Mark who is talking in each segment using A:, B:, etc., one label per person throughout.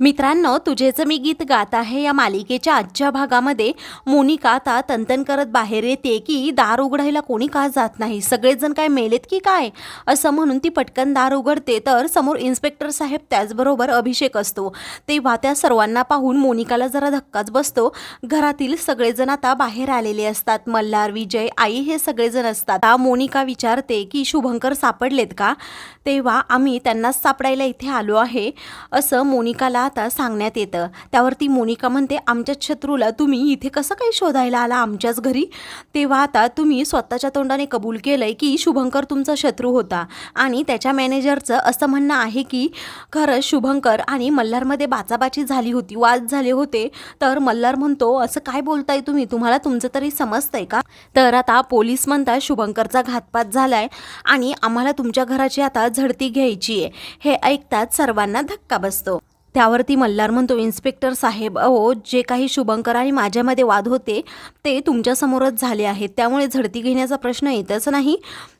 A: मित्रांनो, तुझेच मी गीत गात आहे या मालिकेच्या आजच्या भागामध्ये मोनिका आता तनतन करत बाहेर येते की दार उघडायला कोणी का जात नाही, सगळेजण काय मेलेत की काय असं म्हणून ती पटकन दार उघडते तर समोर इन्स्पेक्टर साहेब त्याचबरोबर अभिषेक असतो। तेव्हा त्या सर्वांना पाहून मोनिकाला जरा धक्काच बसतो। घरातील सगळेजण आता बाहेर आलेले असतात, मल्हार, विजय, आई हे सगळेजण असतात। मोनिका विचारते की शुभंकर सापडलेत का? तेव्हा आम्ही त्यांनाच सापडायला इथे आलो आहे असं मोनिकाला आता सांगण्यात येतं। त्यावरती मोनिका म्हणते, आमच्या शत्रूला तुम्ही इथे कसं काही शोधायला आला आमच्याच घरी? तेव्हा आता तुम्ही स्वतःच्या तोंडाने कबूल केलंय की शुभंकर तुमचा शत्रू होता आणि त्याच्या मॅनेजरचं असं म्हणणं आहे की खरंच शुभंकर आणि मल्हारमध्ये बाचाबाची झाली होती, वाद झाले होते। तर मल्हार म्हणतो, असं काय बोलताय तुम्ही, तुम्हाला तुमचं तरी समजतंय का? तर आता पोलीस म्हणतात शुभंकरचा घातपात झालाय आणि आम्हाला तुमच्या घराची आता झडती घ्यायची आहे। हे ऐकताच सर्वांना धक्का बसतो। त्यावरती मल्हार म्हणतो, इन्स्पेक्टर साहेब, अहो जे काही शुभंकर आणि माझ्यामध्ये वाद होते ते तुमच्यासमोरच झाले आहेत, त्यामुळे झडती घेण्याचा प्रश्न येतच नाही।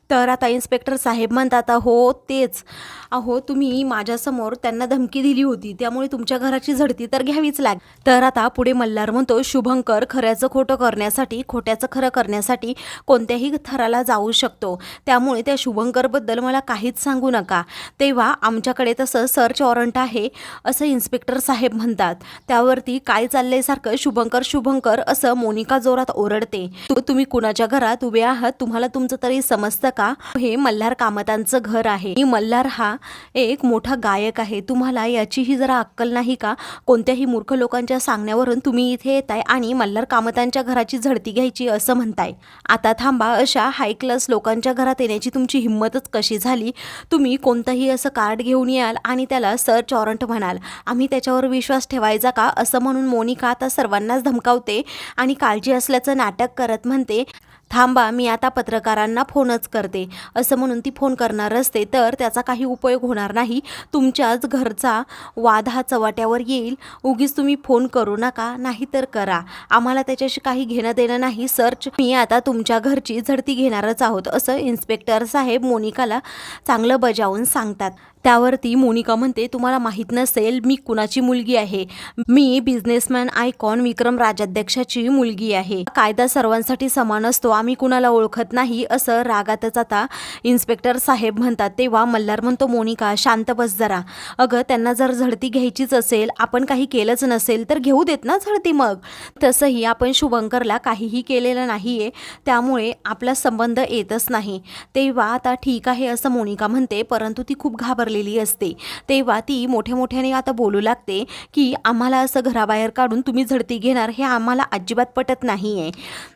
A: तर आता इन्स्पेक्टर साहेब म्हणतात, हो तेच, अहो तुम्ही माझ्यासमोर त्यांना धमकी दिली होती, त्यामुळे तुमच्या घराची झडती तर घ्यावीच लागेल। तर आता पुढे मल्हार म्हणतो, शुभंकर खऱ्याचं खोटं करण्यासाठी, खोट्याचं खरं करण्यासाठी कोणत्याही थराला जाऊ शकतो, त्यामुळे त्या शुभंकरबद्दल मला काहीच सांगू नका। तेव्हा आमच्याकडे तसं सर्च वॉरंट आहे असं इन्स्पेक्टर साहेब म्हणतात। त्यावरती काय चाललंय सारखं शुभंकर शुभंकर असं मोनिका जोरात ओरडते। तुम्ही कुणाच्या घरात उभे आहात, तुम्हाला तुमचं तरी समजतं का? हे मल्हार कामतांचं घर आहे। मल्हार हा एक मोठा गायक आहे, तुम्हाला याचीही जरा अक्कल नाही का? कोणत्याही मूर्ख लोकांच्या सांगण्यावरून तुम्ही इथे येताय आणि मल्हार कामतांच्या घराची झडती घ्यायची असं म्हणताय। आता थांबा, अशा हाय क्लास लोकांच्या घरात येण्याची तुमची हिंमतच कशी झाली? तुम्ही कोणतंही असं कार्ड घेऊन याल आणि त्याला सर्च वॉरंट म्हणाल, आम्ही त्याच्यावर विश्वास ठेवायचा का? असं म्हणून मोनिका आता सर्वांनाच धमकावते आणि काळजी असल्याचं नाटक करत म्हणते, थांबा मी आता पत्रकारांना फोनच करते असं म्हणून ती फोन करणार असते। तर त्याचा काही उपयोग होणार नाही, तुमच्याच घरचा वाद हा चव्हाट्यावर येईल। उगीच तुम्ही फोन करू नका, नाही तर करा, आम्हाला त्याच्याशी काही घेणं देणं नाही। सर्च मी आता तुमच्या घरची झडती घेणारच आहोत असं इन्स्पेक्टर साहेब मोनिकाला चांगलं बजावून सांगतात। त्यावरती मोनिका म्हणते, तुम्हाला माहीत नसेल मी कुणाची मुलगी आहे, मी बिझनेसमॅन आयकॉन विक्रम राजाध्यक्षाची मुलगी आहे। कायदा सर्वांसाठी समान असतो, आम्ही कुणाला ओळखत नाही असं रागातच आता इन्स्पेक्टर साहेब म्हणतात। तेव्हा मल्हार म्हणतो, मोनिका शांत बस जरा, अगं त्यांना जर झडती घ्यायचीच असेल, आपण काही केलंच नसेल तर घेऊ देत ना झडती। मग तसंही आपण शुभंकरला काहीही केलेलं नाहीये, त्यामुळे आपला संबंध येतच नाही। तेव्हा आता ठीक आहे असं मोनिका म्हणते, परंतु ती खूप घाबरलेली असते। तेव्हा ती मोठ्याने आता बोलू लागते की आम्हाला असं घराबाहेर काढून तुम्ही झडती घेणार हे आम्हाला अजिबात पटत नाहीये।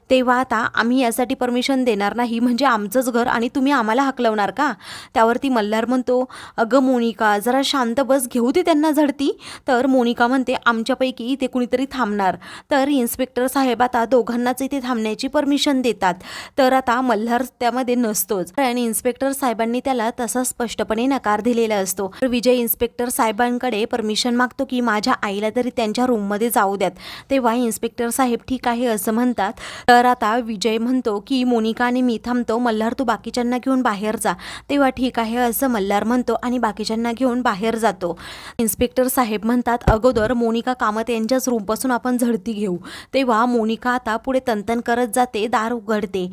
A: तेव्हा आता आम्ही यासाठी परमिशन देणार नाही, म्हणजे आमचंच घर आणि तुम्ही आम्हाला हकलवणार का? त्यावरती मल्हार म्हणतो, अगं मोनिका जरा शांत बस, घेऊ दे त्यांना झडती। तर मोनिका म्हणते, आमच्यापैकी इथे कुणीतरी थांबणार। तर इन्स्पेक्टर साहेब आता दोघांनाच इथे थांबण्याची परमिशन देतात। तर आता मल्हार त्यामध्ये नसतोच आणि इन्स्पेक्टर साहेबांनी त्याला तसा स्पष्टपणे नकार दिलेला असतो। तर विजय इन्स्पेक्टर साहेबांकडे परमिशन मागतो की माझ्या आईला तरी त्यांच्या रूममध्ये जाऊ द्यात। तेव्हा इन्स्पेक्टर साहेब ठीक आहे असं म्हणतात। तर आता विजय म्हणतो की मोनिका आणि मी थांबतो, मल्हार तू बाकीच्यांना घेऊन बाहेर जा। तेव्हा ठीक आहे असं मल्हार म्हणतो आणि बाकीच्यांना घेऊन बाहेर जातो। इन्स्पेक्टर साहेब म्हणतात, अगोदर मोनिका कामत यांच्याच रूमपासून आपण झडती घेऊ। तेव्हा मोनिका आता पुढे तनतन करत जाते, दार उघडते।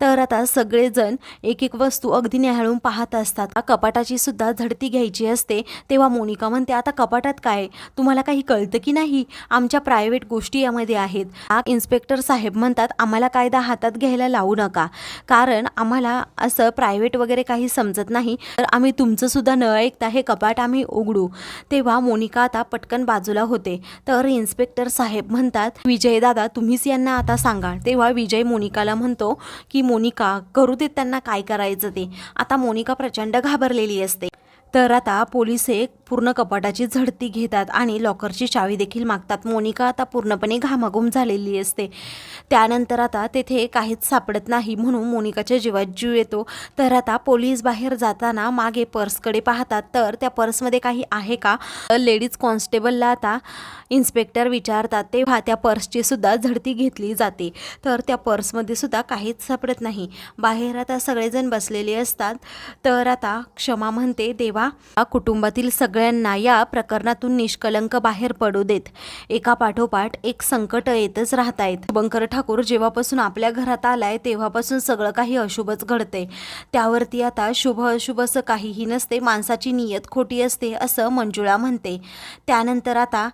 A: तर आता सगळेजण एक एक वस्तू अगदी न्याहाळून पाहत असतात। कपाटाची सुद्धा झडती घ्यायची असते। तेव्हा मोनिका म्हणते, आता कपाटात काय, तुम्हाला काही कळतं की नाही? आमच्या प्रायव्हेट गोष्टी यामध्ये आहेत। इन्स्पेक्टर साहेब म्हणतात, आम्हाला कायदा हातात घ्यायला लावू नका, कारण आम्हाला असं प्रायव्हेट वगैरे काही समजत नाही, तर आम्ही तुमचं सुद्धा न ऐकता हे कपाट आम्ही उघडू। तेव्हा मोनिका आता पटकन बाजूला होते। तर इन्स्पेक्टर साहेब म्हणतात, विजय दादा तुम्हीच यांना आता सांगा। तेव्हा विजय मोनिकाला म्हणतो की मोनिका करू देत त्यांना काय करायचं ते। आता मोनिका प्रचंड घाबरलेली असते। तर आता पोलीस एक पूर्ण कपाटाची झडती घेतात आणि लॉकरची चावी देखील मागतात। मोनिका आता पूर्णपणे घामाघूम झालेली असते। त्यानंतर आता तेथे काहीच सापडत नाही, म्हणून मोनिकाच्या जीवात जीव येतो। तर आता पोलीस बाहेर जाताना मागे पर्सकडे पाहतात, तर त्या पर्समध्ये काही आहे का लेडीज कॉन्स्टेबलला आता इन्स्पेक्टर विचारतात। तेव्हा त्या पर्सची सुद्धा झडती घेतली जाते। तर त्या पर्समध्ये सुद्धा काहीच सापडत नाही। बाहेर आता सगळेजण बसलेले असतात। तर आता क्षमा म्हणते, देवा कुटुंबातील सगळे सगळ्यांना या प्रकरणातून निष्कलंक बाहेर पडू देत. एका पाठोपाठ एक संकट येतच राहत आहेत. शुभंकर ठाकूर जेव्हापासून आपल्या घरात आलाय तेव्हापासून सगळं काही अशुभच घडते. त्यावरती आता शुभ अशुभ असं काहीही नसते, माणसाची नियत खोटी असते असं मंजुळा म्हणते. त्यानंतर आता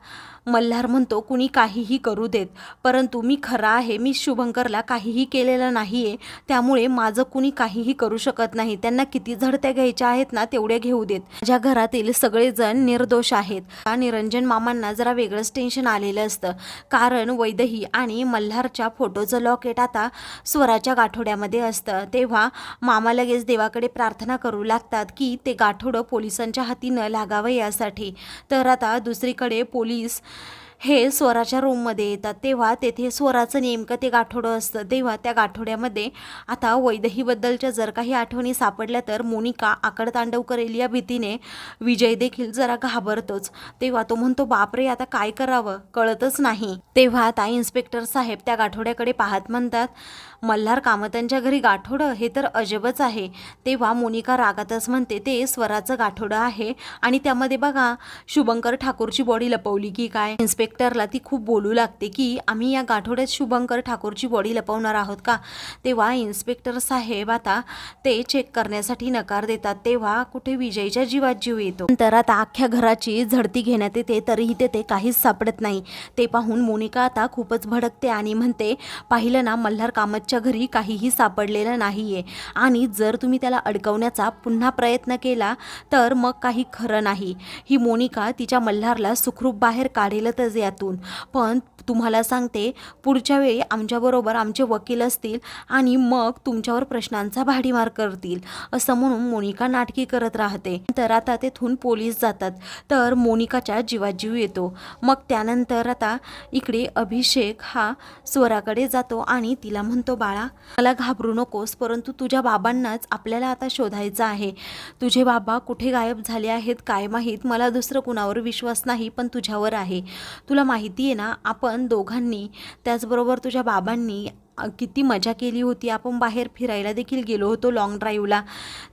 A: मल्हार म्हणतो कुणी काहीही करू देत, परंतु मी खरा आहे, मी शुभंकरला काहीही केलेलं नाही आहे, त्यामुळे माझं कुणी काहीही करू शकत नाही. त्यांना किती झडत्या घ्यायच्या आहेत ना तेवढ्या घेऊ देत. माझ्या घरातील सगळेजण निर्दोष आहेत. निरंजन मामांना जरा वेगळंच टेन्शन आलेलं असतं, कारण वैदेही आणि मल्हारच्या फोटोचं लॉकेट आता स्वराच्या गाठोड्यामध्ये असतं. तेव्हा मामा लगेच देवाकडे प्रार्थना करू लागतात की ते गाठोडं पोलिसांच्या हाती न लागावं यासाठी. तर आता दुसरीकडे पोलीस हे स्वराच्या रूममध्ये येतात. तेव्हा तेथे स्वराचं नेमकं ते गाठोडं असतं. तेव्हा त्या गाठोड्यामध्ये आता वैदेहीबद्दलच्या जर काही आठवणी सापडल्या तर मोनिका आकडतांडव करेल या भीतीने विजय देखील जरा घाबरतोच. तेव्हा तो म्हणतो बापरे, आता काय करावं कळतच नाही. तेव्हा आता इन्स्पेक्टर साहेब त्या गाठोड्याकडे पाहत म्हणतात, मल्हार कामतांच्या घरी गाठोडं, हे तर अजबच आहे. तेव्हा मोनिका रागातच म्हणते ते स्वराचं गाठोडं आहे आणि त्यामध्ये बघा शुभंकर ठाकूरची बॉडी लपवली की काय. इन्स्पेक्टरला ती खूप बोलू लागते की आम्ही या गाठोड्यात शुभंकर ठाकूरची बॉडी लपवणार आहोत का. तेव्हा इन्स्पेक्टर साहेब आता ते चेक करण्यासाठी नकार देतात. तेव्हा कुठे विजयच्या जीवात जीव येतो. नंतर आता अख्ख्या घराची झडती घेण्यात येते, तरीही तेथे काहीच सापडत नाही. ते पाहून मोनिका आता खूपच भडकते आणि म्हणते पाहिलं ना, मल्हार कामतच्या घरी काहीही सापडलेलं नाहीये आणि जर तुम्ही त्याला अडकवण्याचा पुन्हा प्रयत्न केला तर मग काही खरं नाही. ही मोनिका तिच्या मल्हारला सुखरूप बाहेर काढेलच यातून. पण तुम्हाला सांगते पुढच्या वेळी आमच्याबरोबर आमचे वकील असतील आणि मग तुमच्यावर प्रश्नांचा भाडीमार करतील असं म्हणून मोनिका नाटकी करत राहते. तर आता तेथून पोलीस जातात, तर मोनिकाच्या जीवात जीव येतो. मग त्यानंतर आता इकडे अभिषेक हा स्वराकडे जातो आणि तिला म्हणतो बाळा मला घाबरू नकोस, परंतु तुझ्या बाबांनाच आपल्याला आता शोधायचं आहे. तुझे बाबा कुठे गायब झाले आहेत काय माहीत, मला दुसरं कुणावर विश्वास नाही पण तुझ्यावर आहे. तुला माहिती आहे ना, आपण दोघांनी त्याचबरोबर तुझ्या बाबांनी किती मजा केली होती. आपण बाहेर फिरायला देखील गेलो होतो लॉंग ड्राईव्हला.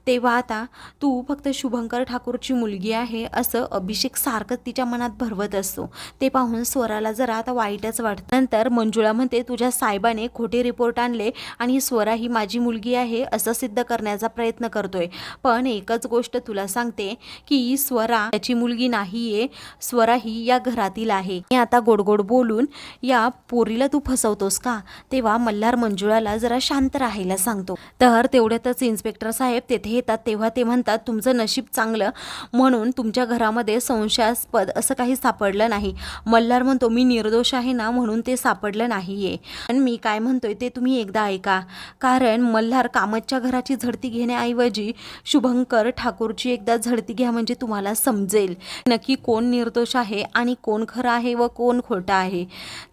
A: तेव्हा आता तू फक्त शुभंकर ठाकूरची मुलगी आहे असं अभिषेक सारखं तिच्या मनात भरवत असतो. ते पाहून स्वराला जरा आता वाईटच वाटतं. नंतर मंजुळा म्हणते तुझ्या साहेबाने खोटे रिपोर्ट आणले आणि स्वरा ही माझी मुलगी आहे असं सिद्ध करण्याचा प्रयत्न करतोय. पण एकच गोष्ट तुला सांगते की स्वरा त्याची मुलगी नाहीये, स्वरा ही या घरातील आहे. आता गोडगोड बोलून या पोरीला तू फसवतोस का. तेव्हा मल्हार मंजुळाला जरा शांत राहायला सांगतो. तर तेवढ्यातच इन्स्पेक्टर साहेब तेथे येतात. तेव्हा ते म्हणतात तुमचं नशीब चांगलं म्हणून तुमच्या घरामध्ये संशयास्पद असं काही सापडलं नाही. मल्हार म्हणतो मी निर्दोष आहे ना म्हणून ते सापडलं नाहीये. पण मी काय म्हणतोय ते तुम्ही एकदा ऐका, कारण मल्हार कामतच्या घराची झडती घेण्याऐवजी शुभंकर ठाकूरची एकदा झडती घ्या म्हणजे तुम्हाला समजेल नक्की कोण निर्दोष आहे आणि कोण खरं आहे व कोण खोटं आहे.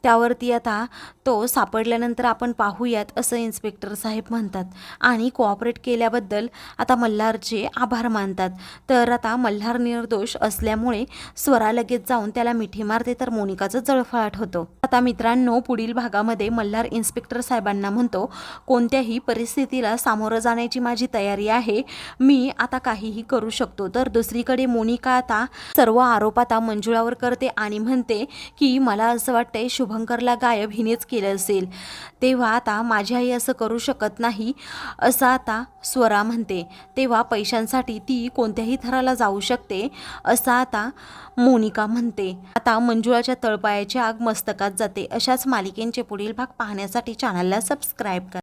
A: त्यावरती आता तो सापडल्यानंतर आपण पाहूयात असं इन्स्पेक्टर साहेब म्हणतात आणि कोऑपरेट केल्याबद्दल आता मल्हारचे आभार मानतात. तर आता मल्हार निर्दोष असल्यामुळे स्वरा लगेच जाऊन त्याला मिठी मारते, तर मोनिकाचं जळफळाट होतो. आता मित्रांनो पुढील भागामध्ये मल्हार इन्स्पेक्टर साहेबांना म्हणतो कोणत्याही परिस्थितीला सामोरं जाण्याची माझी तयारी आहे, मी आता काहीही करू शकतो. तर दुसरीकडे मोनिका आता सर्व आरोप आता मंजुळावर करते आणि म्हणते की मला असं वाटतंय शुभंकरला गायब हिनेच केलं असेल. तेव्हा आता माझी आई असं करू शकत नाही असं आता स्वरा म्हणते. तेव्हा पैशांसाठी ती कोणत्याही थराला जाऊ शकते असं आता मोनिका म्हणते. आता मंजुळाच्या तळपायाची आग मस्तकात जाते. अशाच मालिकेंचे पुढील भाग पाहण्यासाठी चॅनलला सबस्क्राईब करा.